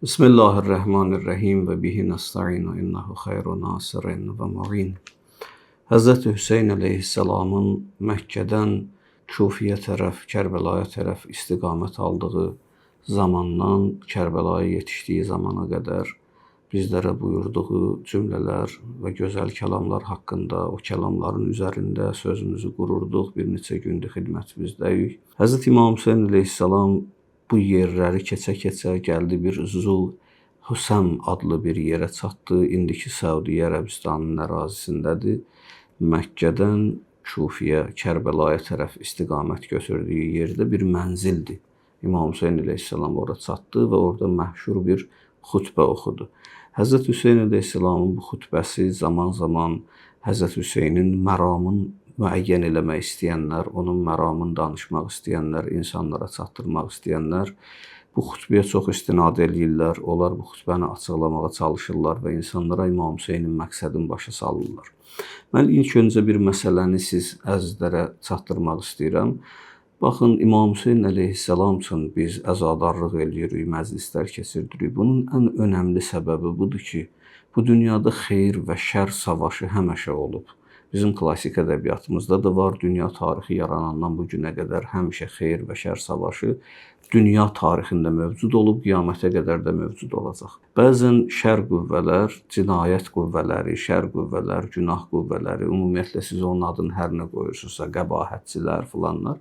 Bismillahirrahmanirrahim və bihi nəstə'inu innehu xeyru nasirin və mu'in. Həzrəti Hüseyn əleyhissalamın Məkkədən Kufiyə tərəf, Kərbəlaya tərəf istiqamət aldığı zamandan Kərbəlaya yetişdiyi zamana qədər bizlərə buyurduğu cümlələr və gözəl kəlamlar haqqında o kəlamların üzərində sözümüzü qururduq. Bir neçə gündür xidmətimizdəyik. Həzrət İmam Hüseyn əleyhissalam bu yerləri keçə-keçə gəldi bir Zul Husam adlı bir yerə çatdı. İndiki Səudiyyə Ərəbistanının ərazisindədir. Məkkədən Kufiyə, Kərbəlaya tərəf istiqamət götürdüyü yerdə bir mənzildir. İmam Hüseyn əleyhissalam ora çatdı və orada məşhur bir xutbə oxudu. Həzrət Hüseyn əleyhissalamın bu xutbəsi zaman-zaman Həzrət Hüseynin məramın müəyyən eləmək istəyənlər, onun məramını danışmaq istəyənlər, insanlara çatdırmaq istəyənlər bu xutbəyə çox istinad eləyirlər. Onlar bu xutbəni açıqlamağa çalışırlar və insanlara İmam Hüseynin məqsədini başa salırlar. Mən ilk öncə bir məsələni siz əzizlərə çatdırmaq istəyirəm. Baxın, İmam Hüseyn əleyhissalam üçün biz əzadarlıq eləyirik, məclislər keçirdirik. Bunun ən önəmli səbəbi budur ki, bu dünyada xeyir və şər savaşı həmişə olub. Bizim klassik ədəbiyyatımızda da var, dünya tarixi yaranandan bu günə qədər həmişə xeyir və şər savaşı dünya tarixində mövcud olub, qiyamətə qədər də mövcud olacaq. Bəzən şər qüvvələr, cinayət qüvvələri, şər qüvvələr, günah qüvvələri, ümumiyyətlə siz onun adını hər nə qoyursunuzsa, qəbahətçilər filanlar,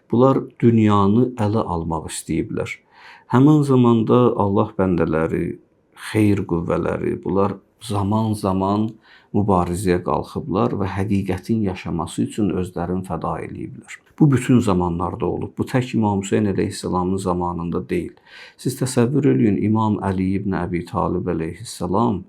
bunlar dünyanı ələ almaq istəyiblər. Həmin zamanda Allah bəndələri, xeyir qüvvələri, bunlar zaman-zaman mübarizəyə qalxıblar və həqiqətin yaşaması üçün özlərini fəda eləyiblər. Bu bütün zamanlarda olub. Bu tək İmam Hüseyn əleyhissalamın zamanında deyil. Siz təsəvvür eləyin, İmam Əli ibn Əbi Talib əleyhissalam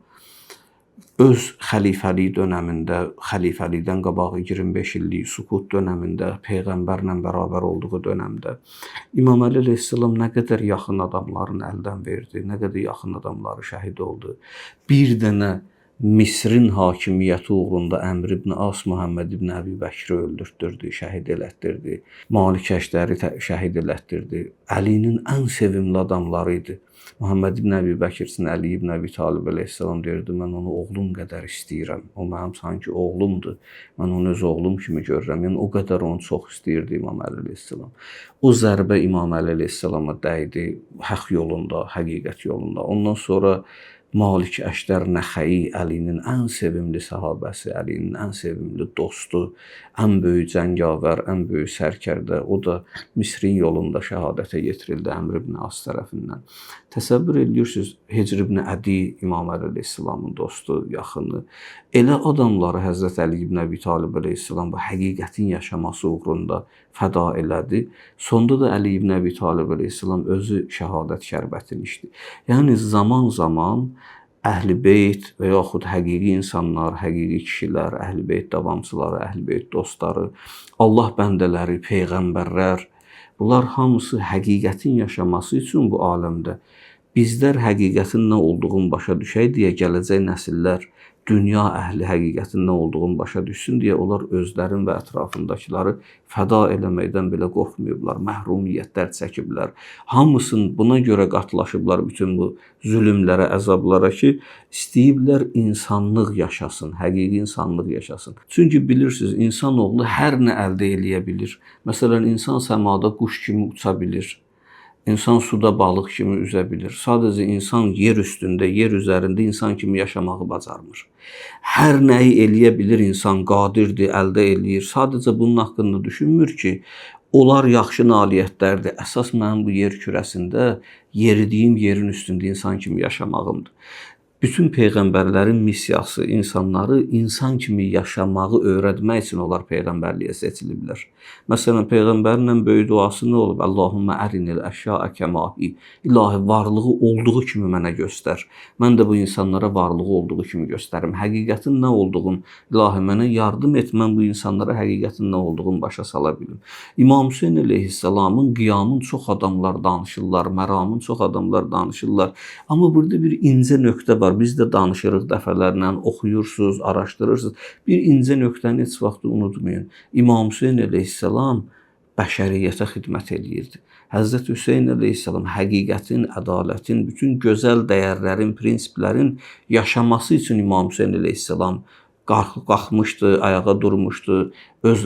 öz xəlifəlik dönəmində, xəlifəlikdən qabaq 25 illik sukut dönəmində, Peyğəmbərlə bərabər olduğu dönəmdə İmam Əli əleyhissalam nə qədər yaxın adamlarını əldən verdi, nə qədər yaxın adamları şəhid oldu. Bir dənə Misrin hakimiyyəti uğrunda Əmr ibn As Muhammed ibn Əbi Bəkri öldürtdürdü, şəhid elətdirdi. Malik Əşdəri şəhid elətdirdi. Əlinin ən sevimli adamları idi. Muhammed ibn Əbi Bəkir üçün Əli ibn Əbi Talib əleyhissalam deyirdi, mən onu oğlum qədər istəyirəm. O mənim sanki oğlumdur. Mən onu öz oğlum kimi görürəm. Yəni o qədər onu çox istəyirdi İmam Əli əleyhissalam. O zərbə İmam Əli əleyhissalama dəydi haqq yolunda, həqiqət yolunda. Ondan sonra Malik Əşdər Nəxəi, Əlinin ən sevimli sahabəsi, Əlinin ən sevimli dostu, ən böyük cəngavər, ən böyük sərkərdə, o da Misrin yolunda şəhadətə yetirildi Əmr ibn As tərəfindən. Təsəvvür edirsiniz, Hicr ibn Ədi, İmam Əli əleyhissalamın dostu, yaxını. Elə adamları Həzrət Əli ibn Əbi Talib əleyhissalam bu həqiqətin yaşaması uğrunda fəda elədi. Sonda da Əli ibn Əbi Talib əleyhissalam özü şəhadət şərbətini içdi. Yəni zaman-zaman Əhl-i Beyt və yaxud həqiqi insanlar, həqiqi kişilər, Əhl-i Beyt davamçıları, Əhl-i Beyt dostları, Allah bəndələri, peyğəmbərlər, bunlar hamısı həqiqətin yaşaması üçün bu aləmdə bizlər həqiqətin nə olduğunu başa düşək deyə gələcək nəsillər dünya əhli həqiqətin nə olduğunu başa düşsün deyə onlar özlərin və ətrafındakıları fəda eləməkdən belə qorxmayıblar, məhrumiyyətlər çəkiblər. Hamısını buna görə qatılaşıblar bütün bu zülümlərə, əzablara ki, istəyiblər insanlıq yaşasın, həqiqi insanlıq yaşasın. Çünki bilirsiniz, insanoğlu hər nə əldə eləyə bilir. Məsələn, insan səmada quş kimi uça bilir. İnsan suda balıq kimi üzə bilir. Sadəcə insan yer üstündə, yer üzərində insan kimi yaşamağı bacarmır. Hər nəyi eləyə bilir insan, qadirdir, əldə eləyir. Sadəcə bunun haqqında düşünmür ki, onlar yaxşı nailiyyətlərdir. Əsas mənim bu yer kürəsində yeridiyim yerin üstündə insan kimi yaşamağımdır. Bütün peyğəmbərlərin missiyası insanları insan kimi yaşamağı öyrətmək üçün onlar peyğəmbərliyə seçiliblər. Məsələn, peyğəmbərin ən böyük duası nə olub? Allahümmə ərinil əşyaə kəmahi. İlahi, varlığı olduğu kimi mənə göstər. Mən də bu insanlara varlığı olduğu kimi göstərim. Həqiqətin nə olduğunu, ilahi, mənə yardım et, mən bu insanlara həqiqətin nə olduğunu başa sala bilim. İmam Hüseyn əleyhissalamın qiyamın çox adamlar danışırlar, məramın çox adamlar danışırlar. Amma burada bir incə nöqtə var. Biz də danışırıq dəfələrlə, oxuyursunuz, araşdırırsınız. Bir incə nöqtəni heç vaxt unutmayın. İmam Hüseyn əleyhissalam bəşəriyyətə xidmət eləyirdi. Həzrət Hüseyn əleyhissalam həqiqətin, ədalətin, bütün gözəl dəyərlərin, prinsiplərin yaşaması üçün İmam Hüseyn əleyhissalam qalxmışdı, ayağa durmuşdu, öz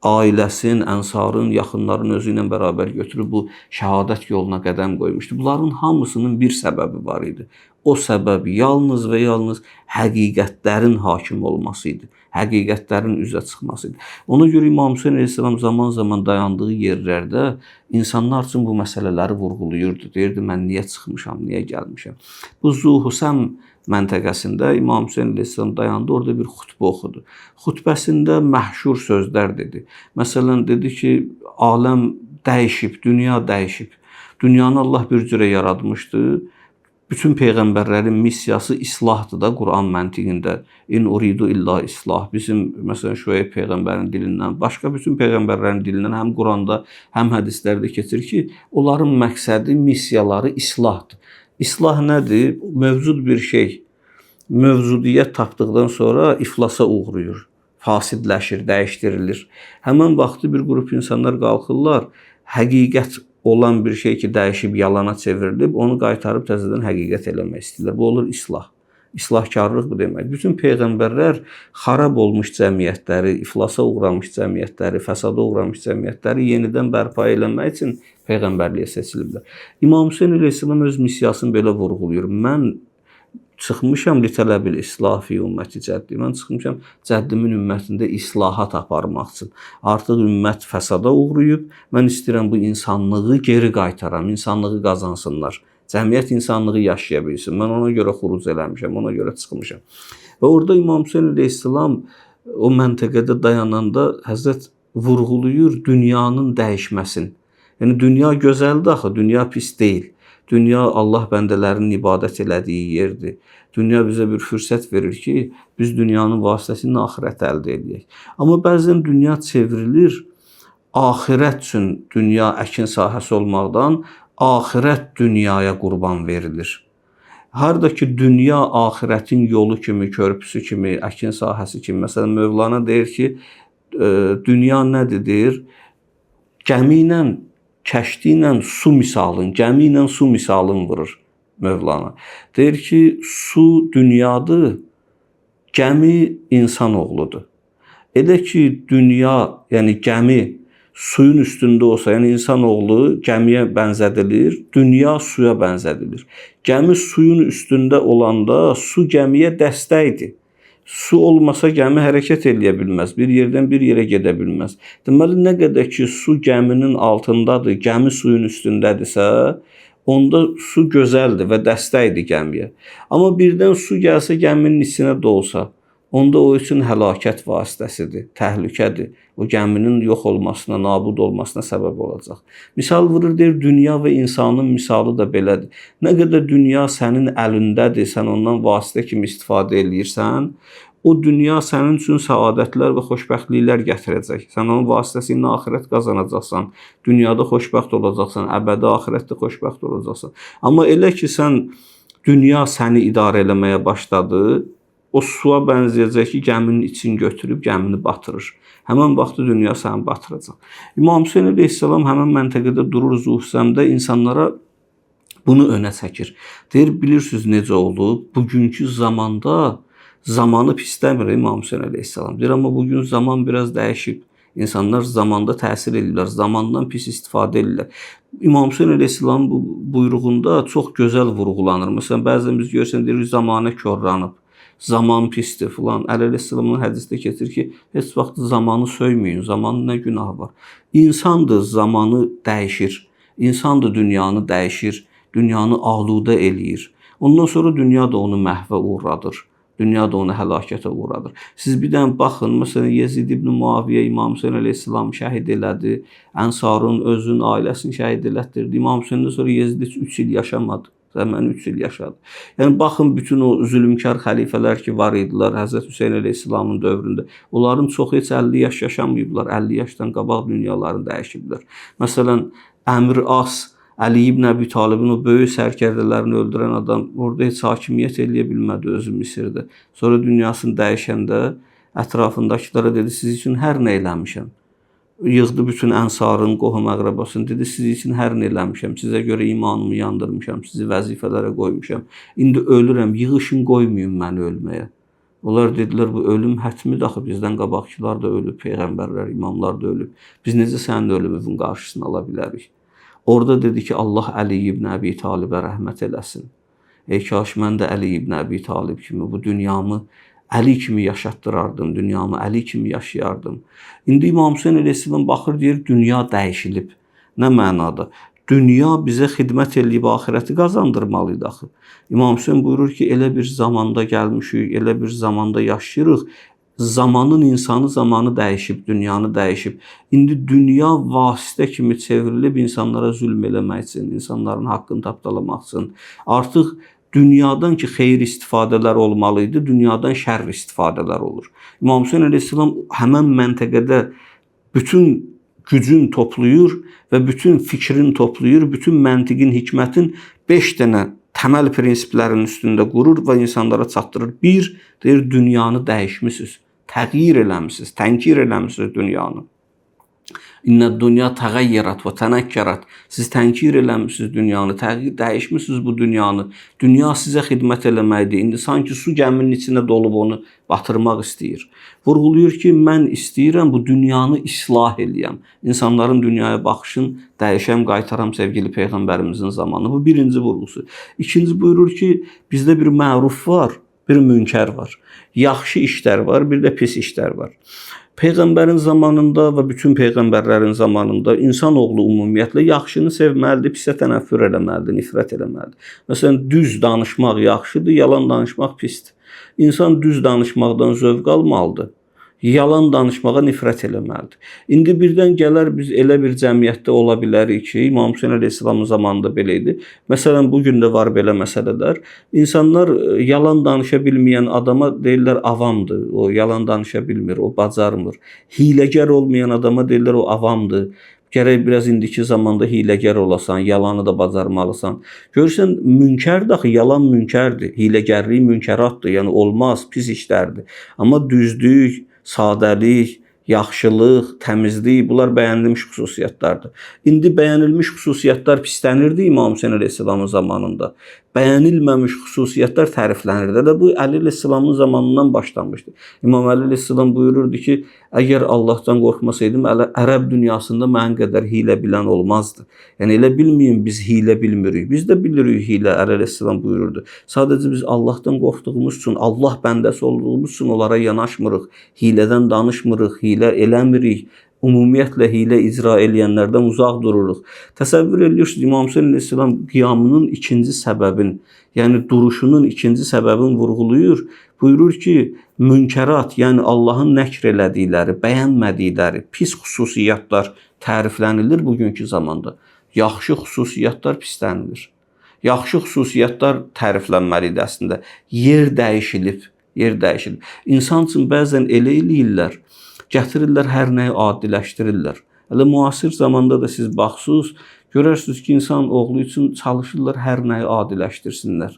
ailəsin, ənsarın, yaxınların özü ilə bərabər götürüb bu şəhadət yoluna qədəm qoymuşdu. Bunların hamısının bir səbəbi var idi. O səbəb yalnız və yalnız həqiqətlərin hakim olması idi. Həqiqətlərin üzə çıxması idi. Ona görə İmam Hüseyn əleyhissalam zaman-zaman dayandığı yerlərdə insanlar üçün bu məsələləri vurğulayırdı. Deyirdi, mən niyə çıxmışam, niyə gəlmişəm. Bu Zuhusəm məntəqəsində İmam Hüseyn əleyhissalam dayandı, orada bir xutbə oxudu. Xutbəsində məhşur sözlər dedi. Məsələn, dedi ki, aləm dəyişib, dünya dəyişib. Dünyanı Allah bir cürə yaratmışdı. Bütün peyğəmbərlərin missiyası islahdır da Quran məntiqində. İn uridu illa islah. Bizim məsələn Şüeyb peyğəmbərin dilindən, başqa bütün peyğəmbərlərin dilindən həm Quranda, həm hədislərdə keçir ki, onların məqsədi, missiyaları islahdır. İslah nədir? Mövcud bir şey mövcudiyyət tapdıqdan sonra iflasa uğrayır, fasidləşir, dəyişdirilir. Həmən vaxtı bir qrup insanlar qalxırlar, həqiqət olan bir şey ki, dəyişib yalana çevrilib, onu qaytarıb təzədən həqiqət eləmək istəyirlər. Bu olur islah. İslahkarlıq bu demək. Bütün peyğəmbərlər xarab olmuş cəmiyyətləri, iflasa uğramış cəmiyyətləri, fəsada uğramış cəmiyyətləri yenidən bərpa eləmək üçün peyğəmbərliyə seçiliblər. İmam Hüseyn əleyhissalam öz missiyasını belə vurğulayır. Mən çıxmışam li tələbil islah fi ümməti cəddi. Mən çıxmışam cəddimin ümmətində islahat aparmaq üçün. Artıq ümmət fəsada uğrayıb. Mən istəyirəm bu insanlığı geri qaytaram, insanlığı qazansınlar. Cəmiyyət insanlığı yaşaya bilsin. Mən ona görə xuruc eləmişəm, ona görə çıxmışam. Və orada İmam Hüseyn əleyhissalam o məntəqədə dayananda Həzrət vurğulayır dünyanın dəyişməsini. Yəni dünya gözəldir axı, dünya pis deyil. Dünya Allah bəndələrinin ibadət elədiyi yerdir. Dünya bizə bir fürsət verir ki, biz dünyanın vasitəsilə axirət əldə edək. Amma bəzən dünya çevrilir, axirət üçün dünya əkin sahəsi olmaqdan axirət dünyaya qurban verilir. Harda ki, dünya axirətin yolu kimi, körpüsü kimi, əkin sahəsi kimi. Məsələn, Mövlana deyir ki, dünya nədir deyir? Gəmi ilə, kəşti ilə su misalın, gəmi ilə su misalın vurur Mövlana. Deyir ki, su dünyadır, gəmi insanoğludur. Elə ki, dünya, yəni gəmi suyun üstündə olsa, yəni insanoğlu gəmiyə bənzədilir, dünya suya bənzədilir. Gəmi suyun üstündə olanda su gəmiyə dəstəkdir. Su olmasa gəmi hərəkət eləyə bilməz, bir yerdən bir yerə gedə bilməz. Deməli, nə qədər ki, su gəminin altındadır, gəmi suyun üstündədirsə, onda su gözəldir və dəstəkdir gəmiyə. Amma birdən su gəlsə, gəminin içinə dolsa, onda o üçün həlakət vasitəsidir, təhlükədir. O gəminin yox olmasına, nabud olmasına səbəb olacaq. Misal vurur, deyir, dünya və insanın misalı da belədir. Nə qədər dünya sənin əlindədir, sən ondan vasitə kimi istifadə edirsən, o dünya sənin üçün səadətlər və xoşbəxtliklər gətirəcək. Sən onun vasitəsilə axirət qazanacaqsan, dünyada xoşbəxt olacaqsan, əbədi axirətdə xoşbəxt olacaqsan. Amma elə ki, sən dünya səni idarə eləməyə başladı, o suya bənzəyəcək ki, gəminin için götürüb gəmini batırır. Həmən vaxtı dünya səni batıracaq. İmam Hüseyn əleyhissalam həmən məntəqədə durur Zuhsəmdə, insanlara bunu önə çəkir. Deyir, bilirsiniz necə oldu? Bugünkü zamanda zamanı pisləmir İmam Hüseyn əleyhissalam. Deyir, amma bugün zaman biraz dəyişib. İnsanlar zamanda təsir edirlər, zamandan pis istifadə edirlər. İmam Hüseyn əleyhissalam bu buyruğunda çox gözəl vurğulanır. Məsələn, bəzən biz görsən deyirik, zamanə körlanıb. Zaman pisdir filan. Əli əleyhissalamın hədisdə keçir ki, heç vaxt zamanı söyməyin, zamanın nə günahı var. İnsandır zamanı dəyişir, insandır dünyanı dəyişir, dünyanı aludə eləyir. Ondan sonra dünya da onu məhvə uğradır, dünya da onu həlakətə uğradır. Siz bir dənə baxın, məsələn, Yezid ibn Muaviyyə İmam Hüseyn əleyhissalamı şəhid elədi, Ənsarın özünün ailəsini şəhid elətdirdi. İmam Hüseyndən sonra Yezid 3 il yaşamadı. Mən 3 il yaşadı. Yəni, baxın, bütün o zülümkar xəlifələr ki, var idilər Həzrət Hüseyn əleyhissalamın dövründə. Onların çoxu heç 50 yaş yaşamayıblar. 50 yaşdan qabaq dünyalarını dəyişiblər. Məsələn, Əmr As, Əli ibn Əbi Talibin o böyük sərkərdələrini öldürən adam orada heç hakimiyyət eləyə bilmədi özü Misirdə. Sonra dünyasını dəyişəndə ətrafındakılara dedi, siz üçün hər nə eləmişəm. yığdı bütün ənsarın, qohum-əqrəbasını, dedi, siz üçün hər nə eləmişəm, sizə görə imanımı yandırmışam, sizi vəzifələrə qoymuşam. İndi ölürəm, yığışın, qoymayın məni ölməyə. Onlar dedilər, bu ölüm hətmidir, axı bizdən qabaqçılar da ölüb, peyğəmbərlər, imamlar da ölüb. Biz necə sənin ölümünün qarşısını ala bilərik? Orada dedi ki, Allah Əli ibn Əbi Talibə rəhmət eləsin. Ey kaş mən də Əli ibn Əbi Talib kimi bu dünyamı Əli kimi yaşatdırardım, dünyamı Əli kimi yaşayardım. İndi İmam Hüseyin əleyhissalam baxır, deyir, dünya dəyişilib. Nə mənada? Dünya bizə xidmət eləyib axirəti qazandırmalıydı axı. İmam Hüseyin buyurur ki, elə bir zamanda gəlmişik, elə bir zamanda yaşayırıq. Zamanın insanı zamanı dəyişib, dünyanı dəyişib. İndi dünya vasitə kimi çevrilib insanlara zülm eləmək üçün, insanların haqqını tapdalamaq üçün. Artıq dünyadan ki, xeyir istifadələr olmalıydı, dünyadan şərr istifadələr olur. İmam Hüseyin əleyhissalam həmən məntəqədə bütün gücün toplayır və bütün fikrin toplayır, bütün məntiqin, hikmətin 5 dənə təməl prinsiplərin üstündə qurur və insanlara çatdırır. Bir, deyir, dünyanı dəyişmisiniz, təğyir eləmişsiniz, tənkir eləmişsiniz dünyanı. İnnə dünya təğəyyərat və tənəkkərat. Siz tənkir eləmişsiniz dünyanı, dəyişmişsiniz bu dünyanı. Dünya sizə xidmət eləməkdir. İndi sanki su gəminin içində dolub onu batırmaq istəyir. Vurğuluyur ki, mən istəyirəm bu dünyanı islah eləyəm. İnsanların dünyaya baxışını dəyişəm, qaytaram sevgili Peyğəmbərimizin zamanı. Bu birinci vurğusu. İkinci buyurur ki, bizdə bir məruf var, bir münkər var. Yaxşı işlər var, bir də pis işlər var. Peyğəmbərin zamanında və bütün peyğəmbərlərin zamanında insanoğlu ümumiyyətlə yaxşını sevməlidir, pisə tənəffür eləməlidir, nifrət eləməlidir. Məsələn, düz danışmaq yaxşıdır, yalan danışmaq pisdir. İnsan düz danışmaqdan zövq almalıdır, yalan danışmağa nifrət eləməlidir. İndi birdən gələr biz elə bir cəmiyyətdə ola bilərik ki, İmam Hüseyin əleyhissalamın zamanında belə idi. Məsələn, bugün də var belə məsələlər. İnsanlar yalan danışa bilməyən adama deyirlər avamdır, o yalan danışa bilmir, o bacarmır. Hiləgər olmayan adama deyirlər o avamdır. Gərək biraz indiki zamanda hiləgər olasan, yalanı da bacarmalısan. Görürsən, münkərdir axı, yalan münkərdir, hiləgərlik münkəratdır, yəni olmaz, pis işlərdir. Amma düzlük, sadəlik, yaxşılıq, təmizlik, bunlar bəyənilmiş xüsusiyyətlərdir. İndi bəyənilmiş xüsusiyyətlər pislənirdi İmam Hüseyin əleyhissalamın zamanında. Bəyənilməmiş xüsusiyyətlər təriflənirdi. Və bu Əli əleyhissalamın zamanından başlanmışdı. İmam Əli əleyhissalam buyururdu ki, əgər Allahdan qorxmasaydım, ərəb dünyasında mən qədər hilə bilən olmazdı. Yəni elə bilməyin biz hilə bilmirik. Biz də bilirik hilə, Əli əleyhissalam buyururdu. Sadəcə biz Allahdan qorxduğumuz üçün, Allah bəndəsi olduğumuz üçün onlara yanaşmırıq. Hilədən danışmırıq, hilə eləmirik. Ümumiyyətlə hilə icra eləyənlərdən uzaq dururuq. Təsəvvür edirsiniz, İmam Hüseyin əleyhissalam qiyamının ikinci səbəbin, yəni duruşunun ikinci səbəbini vurğulayır. Buyurur ki, münkərat, yəni Allahın nəkr elədikləri, bəyənmədikləri pis xüsusiyyətlər təriflənilir bugünkü zamanda. Yaxşı xüsusiyyətlər pislənilir. Yaxşı xüsusiyyətlər təriflənməlidir əslində. Yer dəyişilib, yer dəyişilib. İnsan üçün bəzən elə eləyirlər, gətirirlər, hər nəyi adiləşdirirlər. Hələ müasir zamanda da siz baxsınız, görərsiniz ki, insan oğlu üçün çalışırlar, hər nəyi adiləşdirsinlər.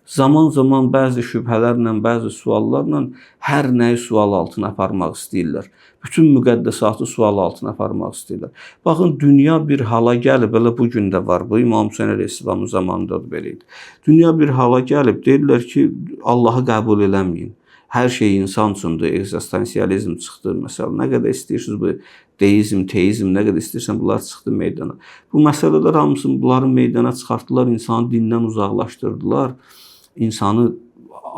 Zaman-zaman bəzi şübhələrlə, bəzi suallarla hər nəyi sual altına aparmaq istəyirlər. Bütün müqəddəsatı sual altına aparmaq istəyirlər. Baxın, dünya bir hala gəlib, elə bugün də var bu, İmam Hüseyin əleyhissalamın zamanında da belə idi. Dünya bir hala gəlib, deyirlər ki, Allahı qəbul eləməyin. Hər şey insan üçündür, egzistensializm çıxdı. Məsələn, nə qədər istəyirsiniz bu deizm, teizm, nə qədər istəyirsən bunlar çıxdı meydana. Bu məsələlər hamısını bunların meydana çıxartdılar, insanı dindən uzaqlaşdırdılar, insanı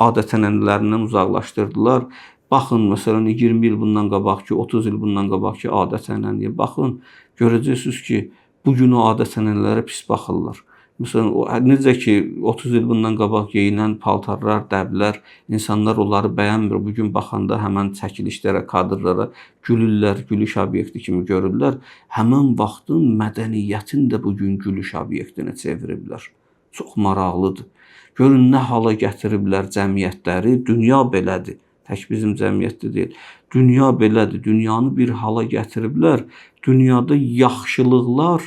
adət-ənənələrindən uzaqlaşdırdılar. Baxın, məsələn, 20 il bundan qabaqki, 30 il bundan qabaqki adət-ənənəyə baxın, görəcəksiniz ki, bugün o adət-ənənələrə pis baxırlar. Məsələn, necə ki, 30 il bundan qabaq geyinən paltarlar, dəblər, insanlar onları bəyənmir. Bugün baxanda həmən çəkilişlərə, kadrlara gülürlər, gülüş obyekti kimi görürlər. Həmən vaxtın mədəniyyətin də bugün gülüş obyektinə çeviriblər. Çox maraqlıdır. Görün, nə hala gətiriblər cəmiyyətləri, dünya belədir. Tək bizim cəmiyyətdə deyil. Dünya belədir, dünyanı bir hala gətiriblər. Dünyada yaxşılıqlar,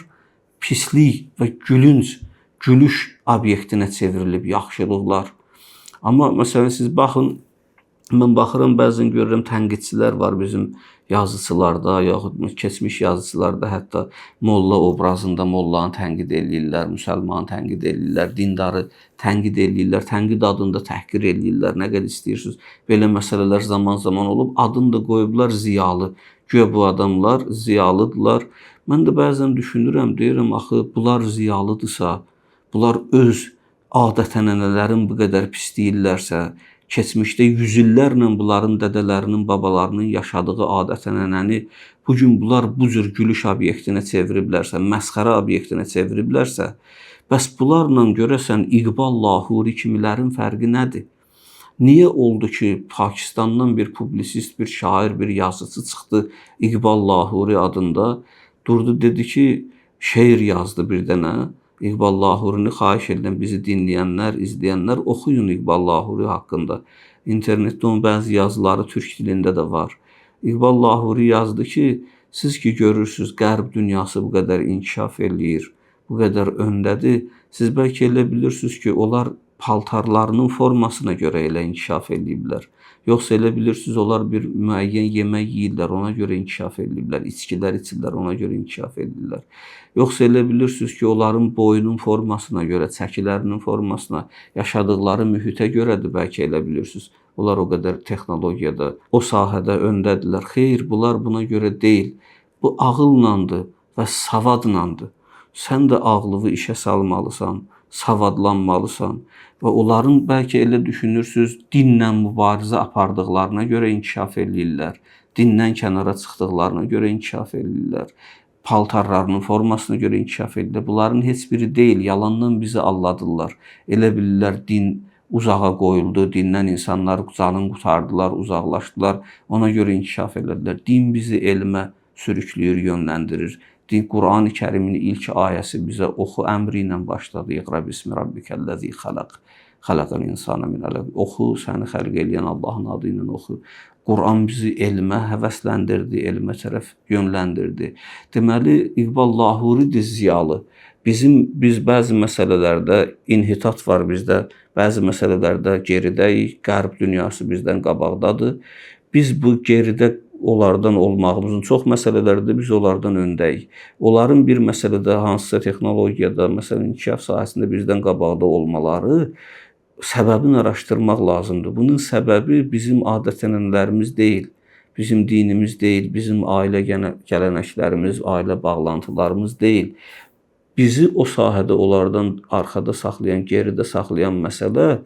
pislik və gülüş obyektinə çevrilib yaxşılıqlar. Amma məsələn siz baxın, Mən baxıram, bəzən görürəm tənqidçilər var bizim yazıçılarda, yaxud keçmiş yazıçılarda, hətta molla obrazında mollanı tənqid eləyirlər, müsəlmanı tənqid eləyirlər, dindarı tənqid eləyirlər, tənqid adında təhqir eləyirlər, nə qədər istəyirsiniz. Belə məsələlər zaman-zaman olub, adını da qoyublar ziyalı. Güya bu adamlar ziyalıdırlar. Mən də bəzən düşünürəm, deyirəm, axı bunlar ziyalıdırsa, bunlar öz adət-ənənələrin bu qədər pisləyirlərsə, keçmişdə yüz illərlə bunların dədələrinin, babalarının yaşadığı adət-ənənəni bu gün bunlar bu cür gülüş obyektinə çeviriblərsə, məsxərə obyektinə çeviriblərsə, bəs bunlarla görəsən İqbal Lahuri kimilərin fərqi nədir? Niyə oldu ki, Pakistandan bir publisist, bir şair, bir yazıcı çıxdı İqbal Lahuri adında, durdu dedi ki, şeir yazdı bir dənə. İqbal Lahurini xahiş edirəm, bizi dinləyənlər, izləyənlər oxuyun İqbal Lahuri haqqında. İnternetdə onun bəzi yazıları türk dilində də var. İqbal Lahuri yazdı ki, siz ki görürsünüz, qərb dünyası bu qədər inkişaf eləyir, bu qədər öndədir. Siz bəlkə elə bilirsiniz ki, onlar paltarlarının formasına görə elə inkişaf eləyiblər. Yoxsa elə bilirsiniz, onlar bir müəyyən yemək yeyirlər, ona görə inkişaf eləyiblər, içkilər içirlər, ona görə inkişaf eləyirlər. Yoxsa elə bilirsiniz ki, onların boyunun formasına görə, çəkilərinin formasına, yaşadıkları mühitə görədir, bəlkə elə bilirsiniz. Onlar o qədər texnologiyada, o sahədə öndədirlər. Xeyr, bunlar buna görə deyil. Bu ağıllandır və savadlandır. Sən də ağlını işə salmalısan, savadlanmalısan və onların bəlkə elə düşünürsünüz, dinlə mübarizə apardıqlarına görə inkişaf eləyirlər, dindən kənara çıxdıqlarına görə inkişaf eləyirlər, paltarlarının formasına görə inkişaf eləyirlər. Bunların heç biri deyil, yalandan bizi alladırlar. Elə bilirlər, din uzağa qoyuldu, dindən insanlar canını qurtardılar, uzaqlaşdılar, ona görə inkişaf elədilər. Din bizi elmə sürükləyir, yönləndirir. Quran-ı Kərimin ilk ayəsi bizə oxu əmri ilə başladı. İqra bismi rabbikəl-ləzi xalaq. Xalaqal insana min ələq. Oxu, səni xəlq eləyən Allahın adı ilə oxu. Quran bizi elmə həvəsləndirdi, elmə tərəf yönləndirdi. Deməli, İqbal Lahuridir ziyalı. Biz bəzi məsələlərdə inhitat var bizdə, bəzi məsələlərdə geridəyik, qərb dünyası bizdən qabaqdadır. Biz bu geridə onlardan olmağımızın çox məsələlərdə biz onlardan öndəyik. Onların bir məsələdə hansısa texnologiyada, məsələn, inkişaf sahəsində bizdən qabaqda olmaları səbəbini araşdırmaq lazımdır. Bunun səbəbi bizim adət-ənənələrimiz deyil, bizim dinimiz deyil, bizim ailə gələnəklərimiz, ailə bağlantılarımız deyil. Bizi o sahədə onlardan arxada saxlayan, geridə saxlayan məsələ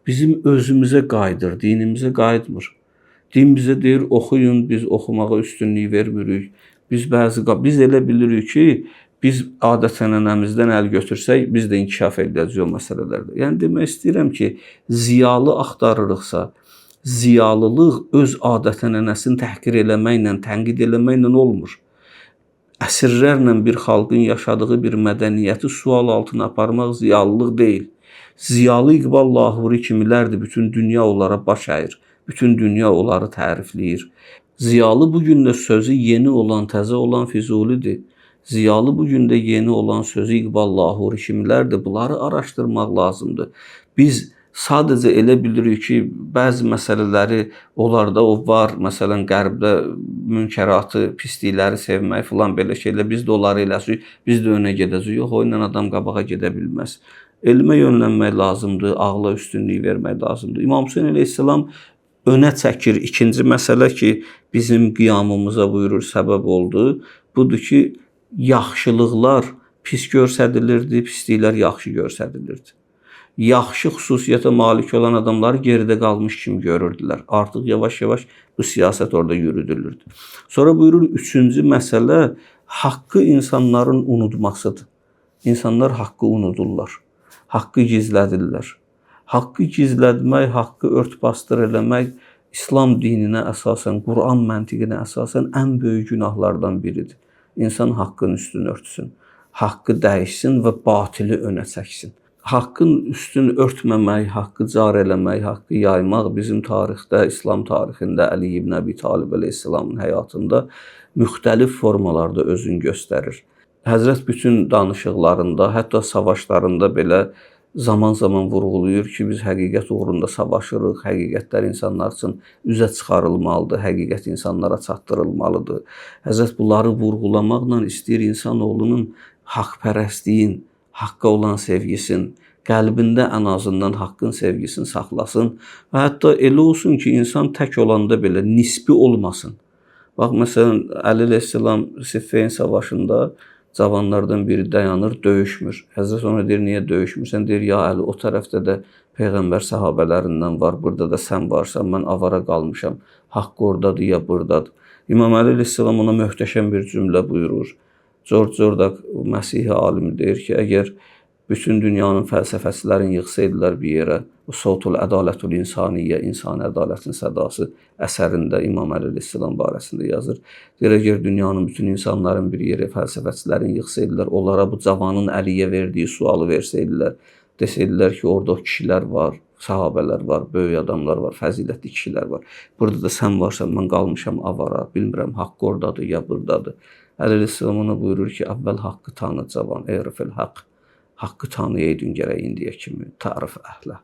bizim özümüzə qayıdır, dinimizə qayıtmır. Din bizə deyir, oxuyun, biz oxumağa üstünlük vermirik. Biz elə bilirik ki, biz adət-ənənəmizdən əl götürsək, biz də inkişaf edəcəyik o məsələlərdə. Yəni, demək istəyirəm ki, ziyalı axtarırıqsa, ziyalılıq öz adət-ənənəsini təhqir eləməklə, tənqid eləməklə olmur. Əsrlərlə bir xalqın yaşadığı bir mədəniyyəti sual altına aparmaq ziyalılıq deyil. Ziyalı İqbal Lahuri kimilərdir, bütün dünya onlara baş əyir. Bütün dünya onları tərifləyir. Ziyalı bugün də sözü yeni olan, təzə olan Füzulidir. Ziyalı bugün də yeni olan sözü İqbal Lahuri kimilərdir. Bunları araşdırmaq lazımdır. Biz sadəcə elə bilirik ki, bəzi məsələləri onlarda o var. Məsələn, qərbdə münkəratı, pislikləri sevmək filan belə şeylər. Biz də onları eləsək, biz də önə gedəcəyik. Yox, o ilə adam qabağa gedə bilməz. Elmə yönlənmək lazımdır, ağla üstünlük vermək lazımdır. İmam Hüseyn əleyhissalam önə çəkir. İkinci məsələ ki, bizim qiyamımıza buyurur, səbəb oldu. Budur ki, yaxşılıqlar pis görsədilirdi, pisliklər yaxşı görsədilirdi. Yaxşı xüsusiyyətə malik olan adamları geridə qalmış kimi görürdülər. Artıq yavaş-yavaş bu siyasət orada yürüdülürdü. Sonra buyurur, üçüncü məsələ haqqı insanların unutmasıdır. İnsanlar haqqı unudurlar, haqqı gizlədirlər. Haqqı gizlətmək, haqqı ört-basdır eləmək İslam dininə əsasən, Quran məntiqinə əsasən ən böyük günahlardan biridir. İnsan haqqın üstünü örtsün, haqqı dəyişsin və batili önə çəksin. Haqqın üstünü örtməmək, haqqı car eləmək, haqqı yaymaq bizim tarixdə, İslam tarixində Əli ibn Əbi Talib əleyhissalamın həyatında müxtəlif formalarda özünü göstərir. Həzrət bütün danışıqlarında, hətta savaşlarında belə zaman-zaman vurğulayır ki, biz həqiqət uğrunda savaşırıq, həqiqətlər insanlar üçün üzə çıxarılmalıdır, həqiqət insanlara çatdırılmalıdır. Həzrət bunları vurğulamaqla istəyir insanoğlunun haqpərəstliyin, haqqa olan sevgisin, qəlbində ən azından haqqın sevgisini saxlasın və hətta elə olsun ki, insan tək olanda belə nisbi olmasın. Bax, məsələn, Əli əleyhissalam Siffeyn savaşında cavanlardan biri dayanır, döyüşmür. Həzrət ona deyir, niyə döyüşmürsən? Deyir, ya Əli, o tərəfdə də Peyğəmbər səhabələrindən var, burada da sən varsan, mən avara qalmışam. Haqq oradadır, ya buradadır. İmam Əli əleyhissalam ona möhtəşəm bir cümlə buyurur. George Zordak, Məsihi alimi deyir ki, əgər bütün dünyanın fəlsəfəçilərin yığsaydılar bir yerə, o Savtul Ədalətul İnsaniyyə, insani ədalətin sədası əsərində İmam Əli əleyhissalam barəsində yazır. Deyir, əgər dünyanın bütün insanların bir yerə fəlsəfəçilərin yığsaydılar, onlara bu cavanın Əliyə verdiyi sualı versəydilər, desəydilər ki, orada o kişilər var, sahabələr var, böyük adamlar var, fəzilətli kişilər var. Burada da sən varsan, mən qalmışam avara, bilmirəm, haqq oradadır, ya buradadır. Əli əleyhissalam ona buyurur ki, əvvəl haqqı tanı cavan, eyrifil haqq. Haqqı tanıyaydın gərək indiyə kimi, tərif əhlə.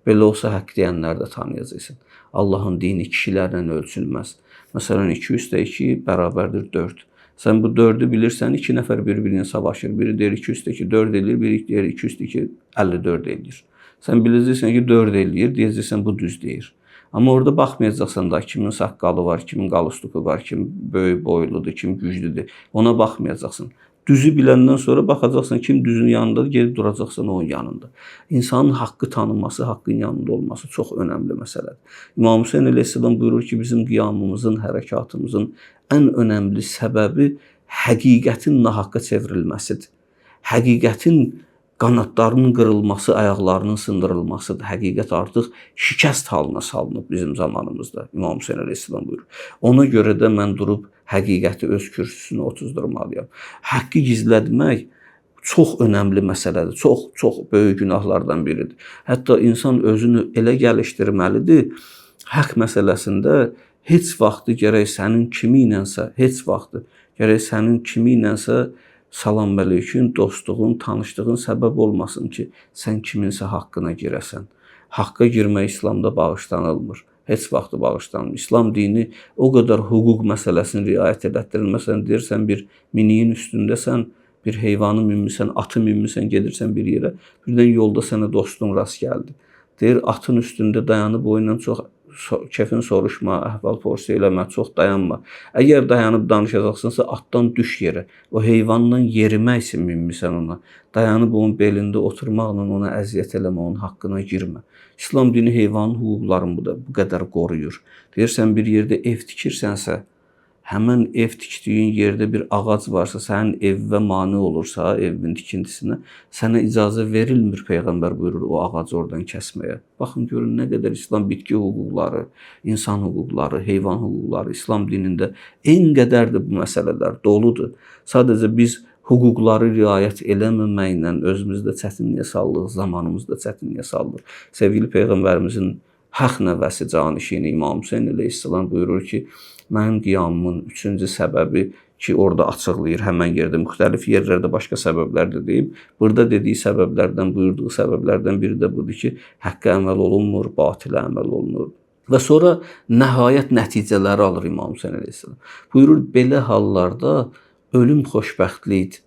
Belə olsa haqq deyənləri də tanıyacaqsın. Allahın dini kişilərlə ölçülməz. Məsələn, 2+2 bərabərdir 4. Sən bu 4'ü bilirsən, 2 nəfər bir-birinə savaşır. Biri deyir 2+2 4 eləyir, biri deyir 2+2 54 eləyir. Sən biləcəksən ki, 4 eləyir, deyəcəksən bu düz deyir. Amma orada baxmayacaqsan da kimin saqqalı var, kimin qalustuku var, kim böyük boyludur, kim güclüdür. Ona baxmayacaqsın. Düzü biləndən sonra baxacaqsan kim düzün yanındadır, gedib duracaqsan onun yanında. İnsanın haqqı tanınması, haqqın yanında olması çox önəmli məsələdir. İmam Hüseyn əleyhissalam buyurur ki, bizim qiyamımızın, hərəkatımızın ən önəmli səbəbi həqiqətin nahaqqa çevrilməsidir. Həqiqətin qanadlarının qırılması, ayaqlarının sındırılmasıdır. Həqiqət artıq şikəst halına salınıb bizim zamanımızda. İmam Hüseyn əleyhissalam buyurur. Ona görə də mən durub həqiqəti öz kürsüsünə otuzdurmalıyam. Haqqı gizlətmək çox önəmli məsələdir. Çox böyük günahlardan biridir. Hətta insan özünü elə gəlişdirməlidir. Haqq məsələsində heç vaxtı gərək sənin kiminləsə, heç vaxtı gərək sənin kiminləsə salam əleyküm, dostluğun, tanışdığın səbəb olmasın ki, sən kiminsə haqqına girəsən. Haqqa girmək İslamda bağışlanılmır. Heç vaxtı bağışlanmır. İslam dini o qədər hüquq məsələsini riayət elətdirir. Məsələn, deyirsən bir miniyin üstündəsən, bir heyvanı minmisən, atı minmisən, gedirsən bir yerə, birdən yolda sənə dostun rast gəldi. Deyir, atın üstündə dayanıb o ilə çox kefin soruşma, əhval porsiya eləmə, çox dayanma. Əgər dayanıb danışacaqsınsa, atdan düş yerə. O heyvanla yerimək üçün minmisən ona. Dayanıb onun belində oturmaqla ona əziyyət eləmə, onun haqqına girmə. İslam dini heyvanın hüquqlarını bu qədər qoruyur. Deyirsən, bir yerdə ev tikirsənsə, həmən ev tikdiyin yerdə bir ağac varsa, sənin evə mane olursa, evin tikintisinə, sənə icazə verilmir, Peyğəmbər buyurur, o ağacı oradan kəsməyə. Baxın, görün, nə qədər İslam bitki hüquqları, insan hüquqları, heyvan hüquqları, İslam dinində en qədərdir bu məsələlər, doludur. Sadəcə biz hüquqları riayət eləməməklə özümüzdə çətinliyə sallıq, zamanımızda çətinliyə sallıq. Sevgili Peyğəmbərimizin haqq nəvəsi canişini İmam Hüseyn əleyhissalam buyurur ki, mənim qiyamımın 3-cü səbəbi ki, orada açıqlayır, həmən yerdə, müxtəlif yerlərdə başqa səbəblər də deyib. Burada dediyi səbəblərdən, buyurduğu səbəblərdən biri də budur ki, haqqə əməl olunmur, batilə əməl olunur. Və sonra nəhayət nəticələri alır İmam Hüseyn əleyhissalam. Buyurur, belə hallarda ölüm xoşbəxtlikdir.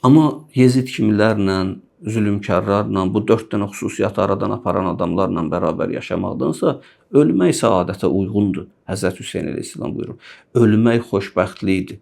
Amma Yezid kimilərlə, zülümkarlarla, bu 4 dənə xüsusiyyatı aradan aparan adamlarla bərabər yaşamaqdansa, ölmək səadətə uyğundur. Həzrət Hüseyn əleyhissalam buyurur. Ölmək xoşbəxtlikdir.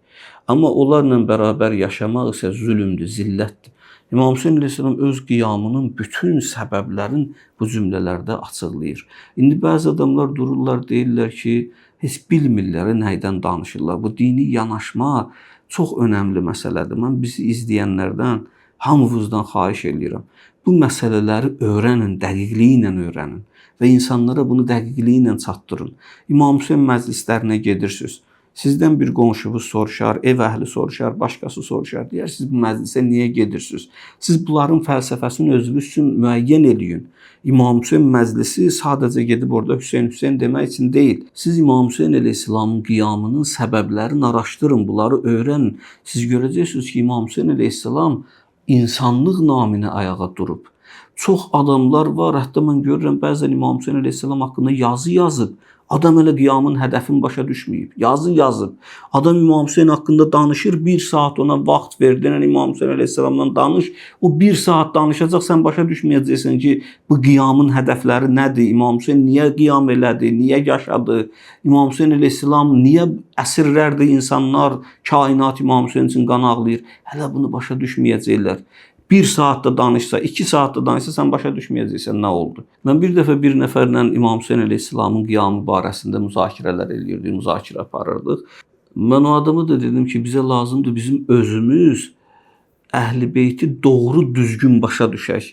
Amma onlarla bərabər yaşamaq isə zülümdür, zillətdir. İmam Hüseyn əleyhissalam öz qiyamının bütün səbəblərin bu cümlələrdə açıqlayır. İndi bəzi adamlar dururlar, deyirlər ki, heç bilmirlər nəydən danışırlar. Bu dini yanaşma çox önəmli məsələdir. Mən bizi izləyənlərdən hamınızdan xahiş edirəm. Bu məsələləri öyrənin, dəqiqliyi ilə öyrənin və insanlara bunu dəqiqliyi ilə çatdırın. İmam Hüseyn məclislərinə gedirsiniz. Sizdən bir qonşunuz soruşar, ev əhli soruşar, başqası soruşar. Deyər, siz bu məclisə niyə gedirsiniz? Siz bunların fəlsəfəsini özünüz üçün müəyyən eləyin. İmam Hüseyn məclisi sadəcə gedib orada Hüseyn demək üçün deyil. Siz İmam Hüseyn əleyhissalamın qiyamının səbəblərini araşdırın, bunları öyrənin. Siz görəcəksiniz ki, İmam Hüseyn əleyhissalam insanlıq naminə ayağa durub. Çox adamlar var, hətta mən görürəm bəzən İmam Hüseyn əleyhissalam haqqında yazı yazıb. Adam elə qiyamın hədəfini başa düşməyib. Yazı yazıb. Adam İmam Hüseyn haqqında danışır, 1 saat ona vaxt verdin, İmam Hüseyn əleyhissalamdan danış. O 1 saat danışacaq, sən başa düşməyəcəksən ki, bu qiyamın hədəfləri nədir? İmam Hüseyn niyə qiyam elədi? Niyə yaşadı? İmam Hüseyn əleyhissalam niyə əsrlərdir insanlar, kainat İmam Hüseyn üçün qan ağlayır? Hələ bunu başa düşməyəcəklər. 1 saatda danışsa, 2 saatda danışsa sən başa düşməyəcəksən nə oldu. Mən bir dəfə bir nəfərlə İmam Hüseyn əleyhissalamın qiyamı barəsində müzakirələr eləyirdik, müzakirə aparırdıq. Mən o adama da dedim ki, bizə lazımdır bizim özümüz Əhl-i Beyti doğru düzgün başa düşək.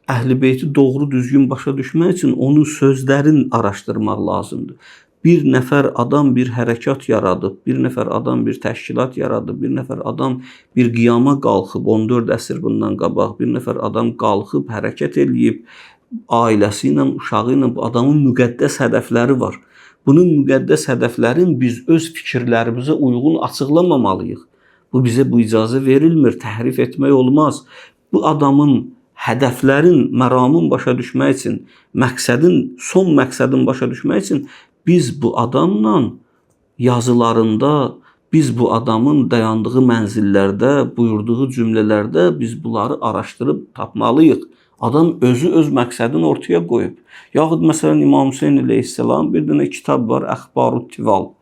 Əhl-i Beyti doğru düzgün başa düşmək üçün onun sözlərini araşdırmaq lazımdır. Bir nəfər adam bir hərəkat yaradıb, bir nəfər adam bir təşkilat yaradıb, bir nəfər adam bir qiyama qalxıb, 14 əsr bundan qabaq, bir nəfər adam qalxıb, hərəkət eləyib, ailəsi ilə, uşağı ilə, bu adamın müqəddəs hədəfləri var. Bunun müqəddəs hədəflərini biz öz fikirlərimizə uyğun açıqlamamalıyıq. Bu bizə bu icazə verilmir, təhrif etmək olmaz. Bu adamın hədəflərin, məramın başa düşmək üçün, son məqsədin başa düşmək üçün biz bu adamla yazılarında, biz bu adamın dayandığı mənzillərdə, buyurduğu cümlələrdə biz bunları araşdırıb tapmalıyıq. Adam özü öz məqsədini ortaya qoyub. Yaxud məsələn İmam Hüseyn əleyhissalam bir dənə kitab var, Əxbarut Tival.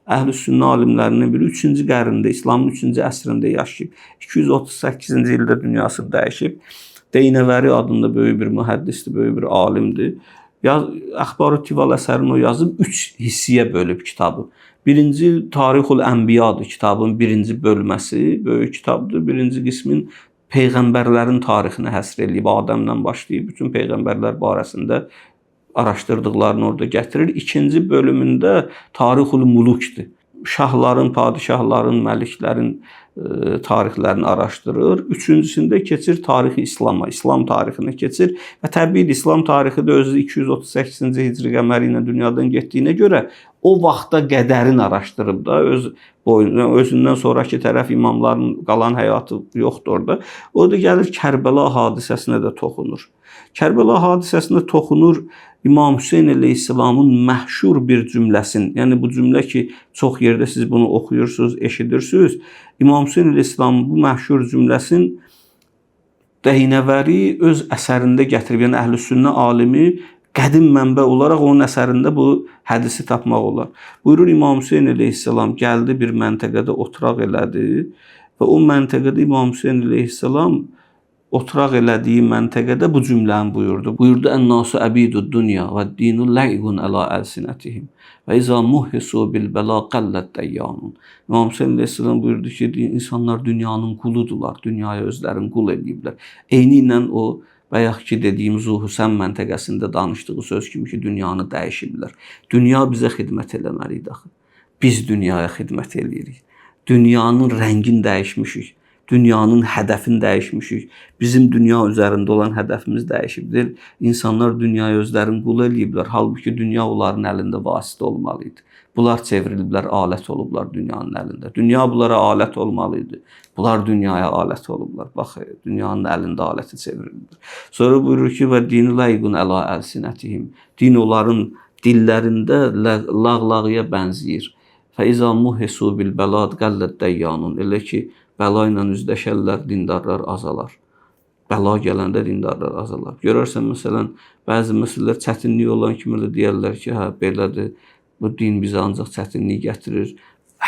Əhl-i Sünnə alimlərindən biri 3-cü qarnında, İslamın 3-cü əsrində yaşayıb. 238-ci ildə dünyasını dəyişib. Deynəvəri adında böyük bir mühəddisdir, böyük bir alimdir. Əxbarut Tival əsərini o yazıb 3 hissiyə bölüb kitabı. Birinci Tarixul Ənbiyadır, kitabın birinci bölməsi, böyük kitabdır. Birinci qismin peyğəmbərlərin tarixini həsr eləyib, Adəmdən başlayıb bütün peyğəmbərlər barəsində araşdırdıqlarını orada gətirir. İkinci bölümündə Tarixul Mulukdur. Şahların, padişahların, məliklərin tarixlərini araşdırır. Üçüncüsündə keçir tarixi İslama, İslam tarixini keçir və təbii İslam tarixi də özü 238-ci hicri qəməri ilə dünyadan getdiyinə görə o vaxta qədərin araşdırıb da özündən sonraki tərəf imamların qalan həyatı yoxdur orada. Orada gəlir Kərbəla hadisəsinə də toxunur. Kərbəla hadisəsinə toxunur İmam Hüseyn əleyhissalamın məhşur bir cümləsin, yəni bu cümlə ki, çox yerdə siz bunu oxuyursunuz, eşidirsiniz. İmam Hüseyn əleyhissalamın bu məhşur cümləsin Deynəvəri öz əsərində gətirib, yəni Əhl-i Sünnə alimi qədim mənbə olaraq onun əsərində bu hədisi tapmaq olar. Buyurur İmam Hüseyn əleyhissalam gəldi bir məntəqədə oturaq elədi və o məntəqədə İmam Hüseyn əleyhissalam oturaq elədiyi məntəqədə bu cümləni buyurdu. Buyurdu: "Ən-nasu əbidud dunya və dinu lə'ibun əla əlsinətihim və izə muhisu bil bəla qallət dəyyanun." İmam Hüseyn əleyhissalam buyurdu ki, insanlar dünyanın quludular, dünyaya özlərini qul ediblər. Eyni ilə o bayaq ki dediyim Zuhusəm məntəqəsində danışdığı söz kimi ki, dünyanı dəyişiblər. Dünya bizə xidmət eləməlidir axı. Biz dünyaya xidmət eləyirik. Dünyanın rəngini dəyişmişik. Dünyanın hədəfini dəyişmişik. Bizim dünya üzərində olan hədəfimiz dəyişibdir. İnsanlar dünyaya özlərini qul eləyiblər. Halbuki dünya onların əlində vasitə olmalıydı. Bunlar çevriliblər, alət olublar dünyanın əlində. Dünya bunlara alət olmalıydı. Bunlar dünyaya alət olublar. Bax, dünyanın əlində aləti çevrilibdir. Sonra buyurur ki, və dinu layqun əla əlsinətihim. Din onların dillərində lağlağıya bənzəyir. Fəizə muhisu bil bəlad qəllət dəyyanun. Elə ki, bəla ilə üzləşərlər, dindarlar azalar. Bəla gələndə dindarlar azalar. Görərsən, məsələn, bəzi məsələlər çətinlik olan kimi deyərlər ki, hə, belədir, bu din bizə ancaq çətinlik gətirir.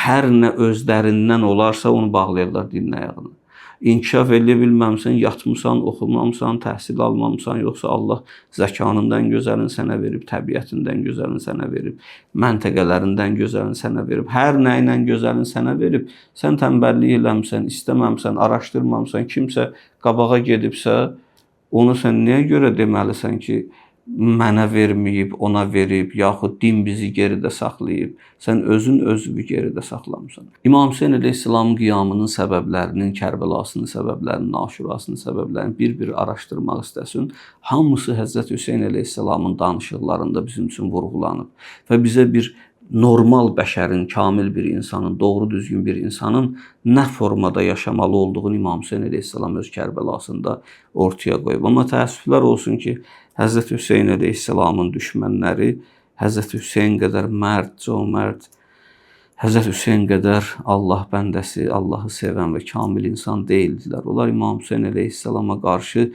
Hər nə özlərindən olarsa onu bağlayırlar dinin ayağına. İnkişaf eləyə bilməmsən, yatmısan, oxumamısan, təhsil almamısan, yoxsa Allah zəkanından gözəlini sənə verib, təbiətindən gözəlini sənə verib, məntəqələrindən gözəlini sənə verib, hər nə ilə gözəlini sənə verib, sən tənbəllik eləmsən, istəməmsən, araşdırmamsan, kimsə qabağa gedibsə, onu sən niyə görə deməlisən ki, mənə verməyib, ona verib, yaxud din bizi geridə saxlayıb, sən özün özünü geridə saxlamısan. İmam Hüseyn əleyhissalamın qiyamının səbəblərinin, Kərbəlasının səbəblərinin, Aşurasının səbəblərini bir-bir araşdırmaq istəsin. Hamısı Həzrət Hüseyn əleyhissalamın danışıqlarında bizim üçün vurğulanıb və bizə bir normal bəşərin, kamil bir insanın, doğru düzgün bir insanın nə formada yaşamalı olduğunu İmam Hüseyn əleyhissalam öz Kərbəlasında ortaya qoyub. Amma təəssüflər olsun ki, Həzrət Hüseyn əleyhissalamın düşmənləri Həzrət Hüseyn qədər mərd, cömərd, Həzrət Hüseyn qədər Allah bəndəsi, Allahı sevən və kamil insan deyildilər. Onlar İmam Hüseyn əleyhissalama qarşı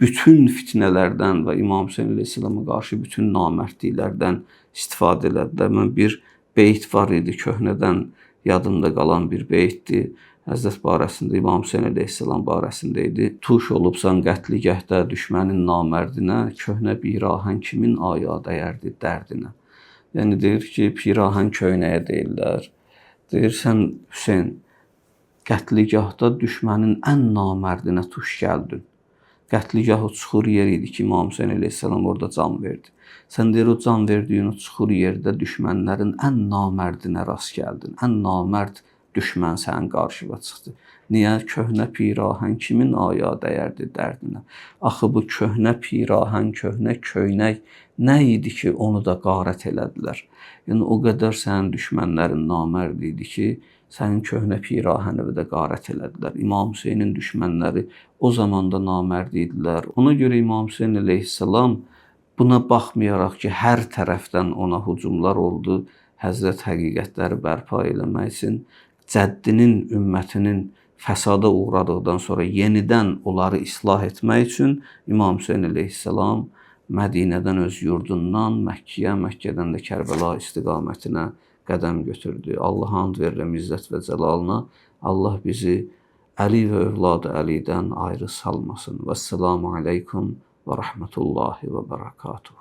bütün fitnələrdən və İmam Hüseyn əleyhissalama qarşı bütün namərdliklərdən istifadə elədilər. Mən bir beyt var idi, köhnədən yadımda qalan bir beytdir. Həzrət barəsində, İmam Hüseyn əleyhissalam barəsində idi. Tuş olubsan qətligəhdə düşmənin namərdinə, köhnə birahən kimin aya dəyərdi dərdinə. Yəni deyir ki, pirahən köynəyə deyirlər. Deyir, sən Hüseyn, qətligahda düşmənin ən namərdinə tuş gəldin. Qətligah o çuxur yer idi ki, İmam Hüseyn əleyhissalam orada can verdi. Sən deyir, o can verdiyin o çuxur yerdə düşmənlərin ən namərdinə rast gəldin. Ən namərd düşmən sənin qarşıva çıxdı. Niyə? Köhnə pirahən kimin aya dəyərdi dərdinə? Axı bu köhnə pirahən, köhnə köynək nə idi ki, onu da qarət elədilər? Yəni, o qədər sənin düşmənlərin namərd idi ki, sənin köhnə pirahəni də qarət elədilər. İmam Hüseynin düşmənləri o zamanda namərd idilər. Ona görə İmam Hüseyn əleyhissalam buna baxmayaraq ki, hər tərəfdən ona hücumlar oldu, Həzrət həqiqətləri bərpa eləmək üçün cəddinin, ümmətinin fəsada uğradıqdan sonra yenidən onları islah etmək üçün İmam Hüseyn əleyhissalam Mədinədən öz yurdundan Məkkəyə, Məkkədən də Kərbəla istiqamətinə qədəm götürdü. Allaha and verirəm izzət və cəlalına. Allah bizi Əli və övladı Əlidən ayrı salmasın. Vəssalamu aleykum və rəhmətullahi və bərəkatuhu.